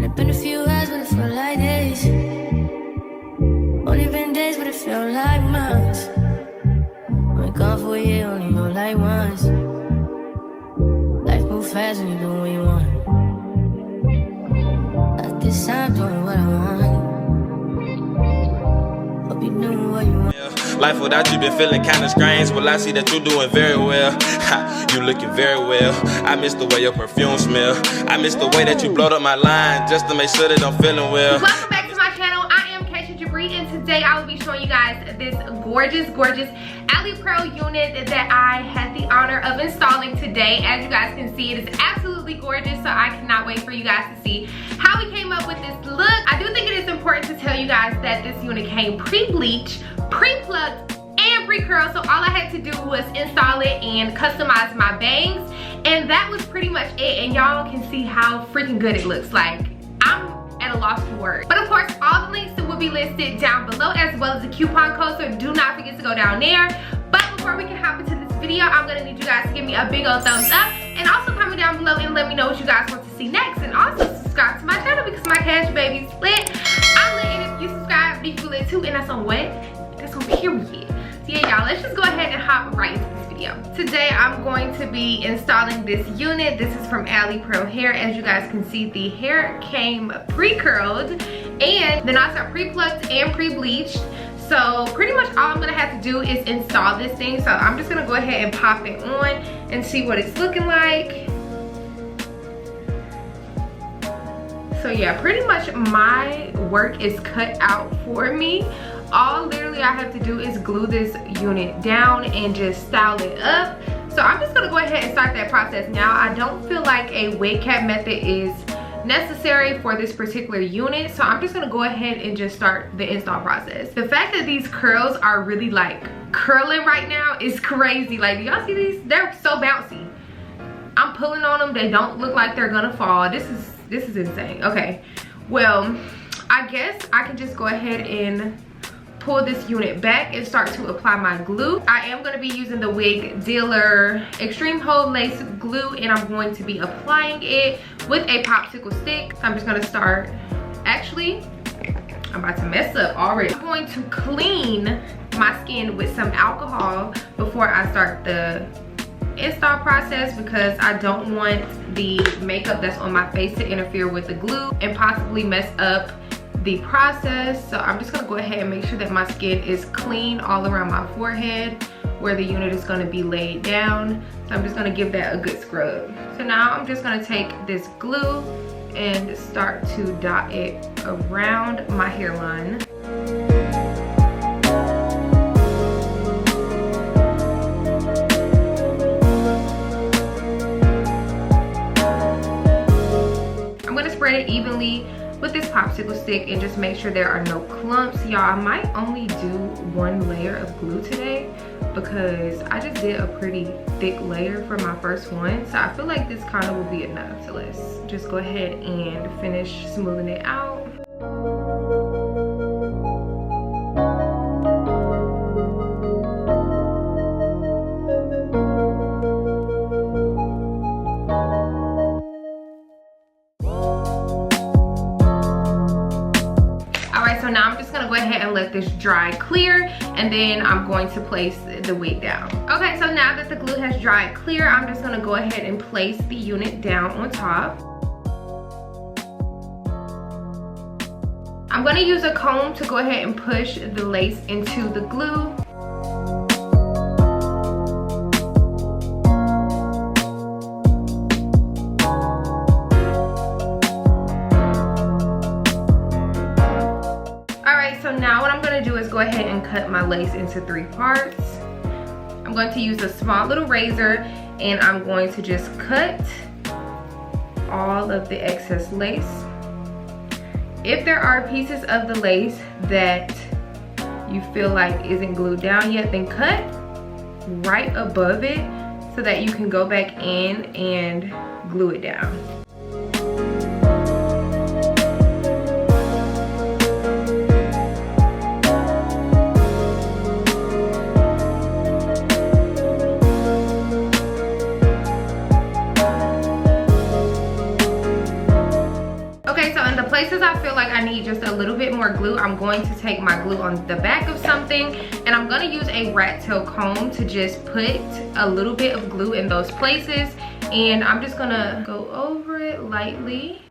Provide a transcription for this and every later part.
Only been a few hours, but it felt like days. Only been days, but it felt like months. Been gone for a year, only know like once. Life moves fast when you do what you want. At this time, doing what I want. Hope you doing what you want. Life without you been feeling kinda strange. Well, I see that you doing very well. You looking very well. I miss the way your perfume smell. I miss the way that you blowed up my line just to make sure that I'm feeling well. Welcome back to my channel. I am Jabre, and today I will be showing you guys this gorgeous Alipearl unit that I had the honor of installing today. As you guys can see, it is absolutely gorgeous, so I cannot wait for you guys to see how we came up with this look. I do think it is important to tell you guys that this unit came pre-bleached, pre-plucked, and pre-curled, so all I had to do was install it and customize my bangs, and that was pretty much it. And y'all can see how freaking good it looks. Like, I'm at a loss for words. But of course, all the links will be listed down below, as well as the coupon code, so do not forget to go down there. But before we can hop into this video, I'm gonna need you guys to give me a big old thumbs up, and also comment down below and let me know what you guys want to see next, and also subscribe to my channel because my cash baby's lit. I'm lit, and if you subscribe, you feel lit too, and that's on what? That's on period. So yeah, y'all, let's just go ahead and hop right into this video. Today I'm going to be installing this unit. This is from Alipearl hair. As you guys can see, the hair came pre-curled, and the knots are pre-plucked and pre-bleached. So pretty much all I'm gonna have to do is install this thing. So I'm just gonna go ahead and pop it on and see what it's looking like. So yeah, pretty much my work is cut out for me. All literally I have to do is glue this unit down and just style it up. So I'm just gonna go ahead and start that process now. I don't feel like a wig cap method is necessary for this particular unit, so I'm just gonna go ahead and just start the install process. The fact that these curls are really like curling right now is crazy. Like, do y'all see these? They're so bouncy. I'm pulling on them, they don't look like they're gonna fall. This is insane. Okay, well, I guess I can just go ahead and pull this unit back and start to apply my glue. I am going to be using the Wig Dealer Extreme Hold Lace Glue, and I'm going to be applying it with a popsicle stick. So I'm just going to start, actually, I'm about to mess up already. I'm going to clean my skin with some alcohol before I start the install process, because I don't want the makeup that's on my face to interfere with the glue and possibly mess up the process. So I'm just gonna go ahead and make sure that my skin is clean all around my forehead where the unit is gonna be laid down. So I'm just gonna give that a good scrub. So now I'm just gonna take this glue and start to dot it around my hairline. I'm gonna spread it evenly with this popsicle stick and just make sure there are no clumps. Y'all, I might only do one layer of glue today because I just did a pretty thick layer for my first one. So I feel like this kind of will be enough. So let's just go ahead and finish smoothing it out. So now I'm just gonna go ahead and let this dry clear, and then I'm going to place the wig down. Okay, so now that the glue has dried clear, I'm just gonna go ahead and place the unit down on top. I'm gonna use a comb to go ahead and push the lace into the glue. So now what I'm going to do is go ahead and cut my lace into 3 parts. I'm going to use a small little razor, and I'm going to just cut all of the excess lace. If there are pieces of the lace that you feel like isn't glued down yet, then cut right above it so that you can go back in and glue it down. places I feel like I need just a little bit more glue, I'm going to take my glue on the back of something, and I'm gonna use a rat tail comb to just put a little bit of glue in those places, and I'm just gonna go over it lightly.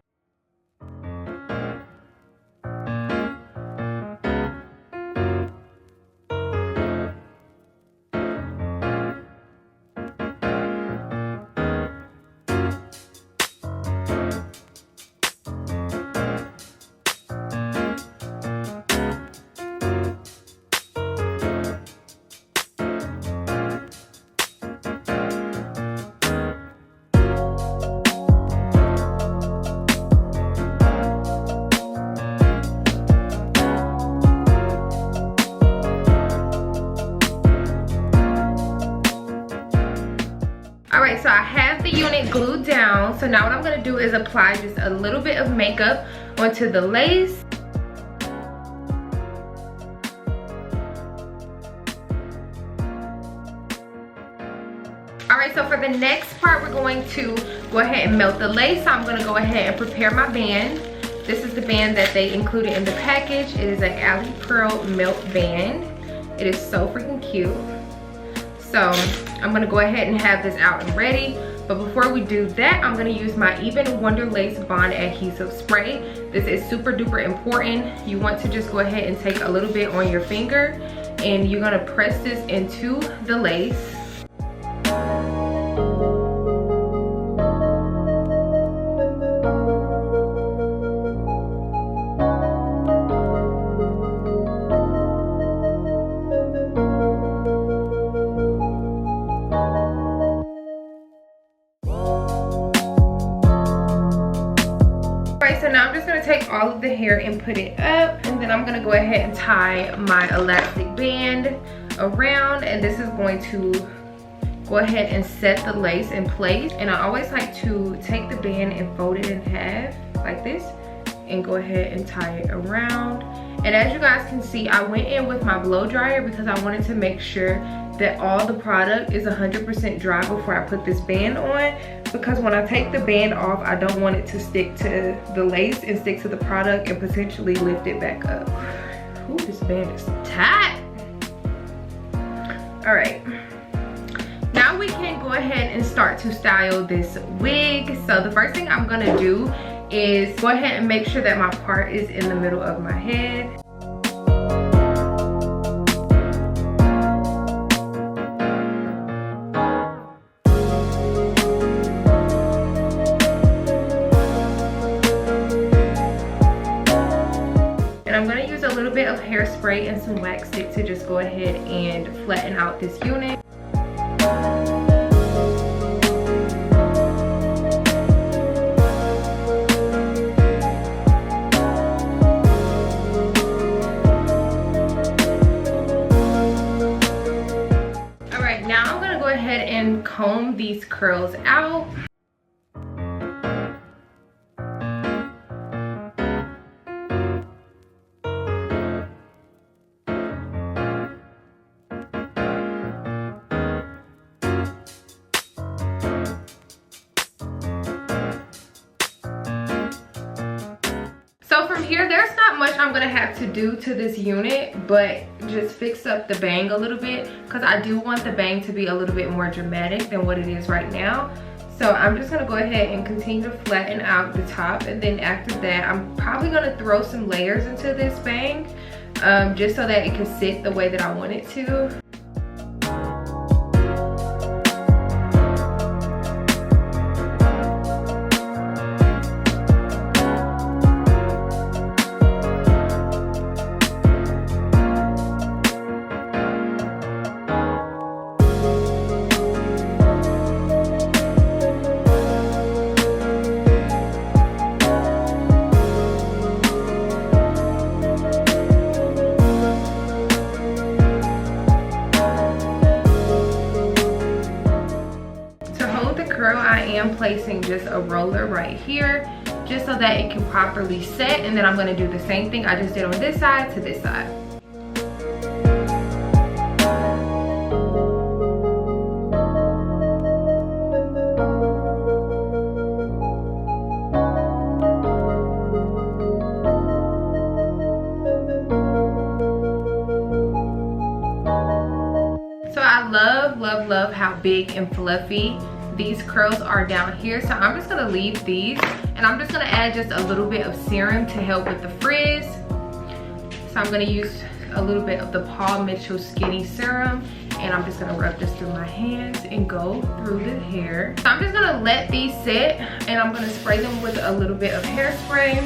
Alright, so I have the unit glued down. So now what I'm going to do is apply just a little bit of makeup onto the lace. Alright, so for the next part, we're going to go ahead and melt the lace. So I'm going to go ahead and prepare my band. This is the band that they included in the package. It is an Alipearl melt band. It is so freaking cute. So I'm gonna go ahead and have this out and ready. But before we do that, I'm gonna use my Even Wonder Lace Bond Adhesive Spray. This is super duper important. You want to just go ahead and take a little bit on your finger, and you're gonna press this into the lace. So now I'm just going to take all of the hair and put it up, and then I'm going to go ahead and tie my elastic band around, and this is going to go ahead and set the lace in place. And I always like to take the band and fold it in half like this and go ahead and tie it around. And as you guys can see, I went in with my blow dryer because I wanted to make sure that all the product is 100% dry before I put this band on, because when I take the band off, I don't want it to stick to the lace and stick to the product and potentially lift it back up. Ooh, this band is tight. All right, now we can go ahead and start to style this wig. So the first thing I'm gonna do is go ahead and make sure that my part is in the middle of my head. I'm going to use a little bit of hairspray and some wax stick to just go ahead and flatten out this unit. Alright, now I'm going to go ahead and comb these curls out. So from here, there's not much I'm gonna have to do to this unit, but just fix up the bang a little bit, because I do want the bang to be a little bit more dramatic than what it is right now. So I'm just gonna go ahead and continue to flatten out the top, and then after that, I'm probably gonna throw some layers into this bang, just so that it can sit the way that I want it to. I am placing just a roller right here just so that it can properly set, and then I'm going to do the same thing I just did on this side to this side. big and fluffy. These curls are down here, so I'm just gonna leave these, and I'm just gonna add just a little bit of serum to help with the frizz. So I'm gonna use a little bit of the Paul Mitchell Skinny Serum, and I'm just gonna rub this through my hands and go through the hair. So I'm just gonna let these sit, and I'm gonna spray them with a little bit of hairspray.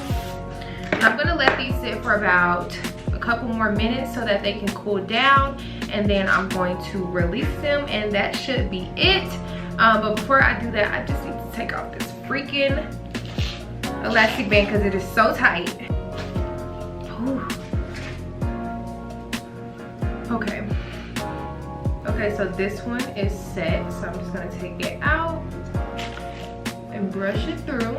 I'm gonna let these sit for about a couple more minutes so that they can cool down, and then I'm going to release them, and that should be it. But before I do that, I just need to take off this freaking elastic band because it is so tight. Ooh. Okay. Okay, so this one is set, so I'm just gonna take it out and brush it through.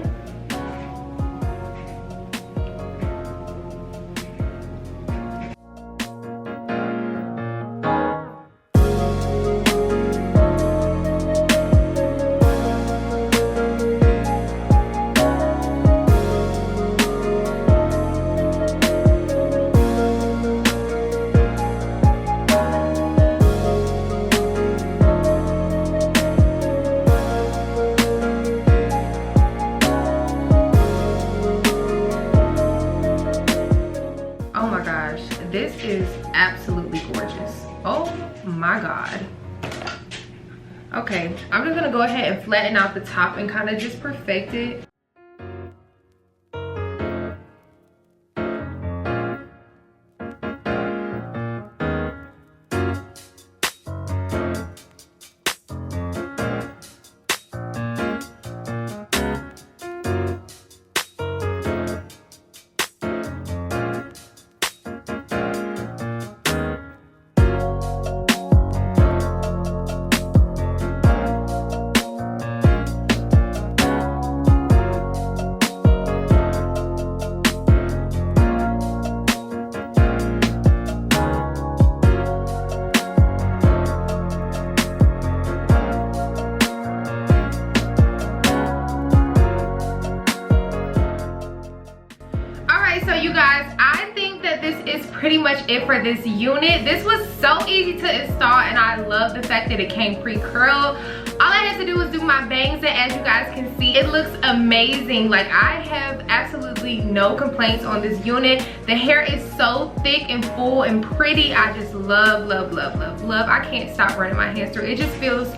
This is absolutely gorgeous. Oh my God. Okay, I'm just gonna go ahead and flatten out the top and kind of just perfect it. So you guys, I think that this is pretty much it for this unit. This was so easy to install, and I love the fact that it came pre-curled. All I had to do was do my bangs, and as you guys can see, it looks amazing. Like, I have absolutely no complaints on this unit. The hair is so thick and full and pretty. I just love, love, love, love, love. I can't stop running my hands through it. It just feels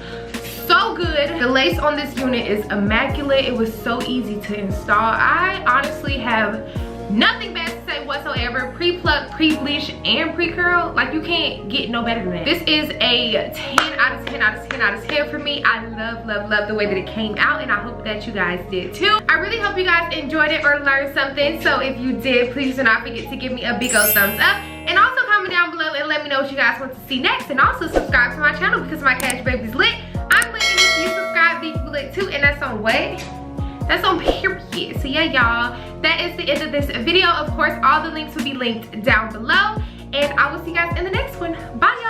so good. The lace on this unit is immaculate. It was so easy to install. I honestly have nothing bad to say whatsoever. Pre-pluck, pre-bleach, and pre-curl. Like, you can't get no better than that. This is a 10 out of 10 out of 10 out of 10 for me. I love, love, love the way that it came out, and I hope that you guys did too. I really hope you guys enjoyed it or learned something. So if you did, please do not forget to give me a big old thumbs up. And also comment down below and let me know what you guys want to see next. And also subscribe to my channel because my cash baby's lit. I'm lit, and if you subscribe, then you lit too. And that's on what? That's on period. So yeah, y'all, that is the end of this video. Of course, all the links will be linked down below, and I will see you guys in the next one. Bye.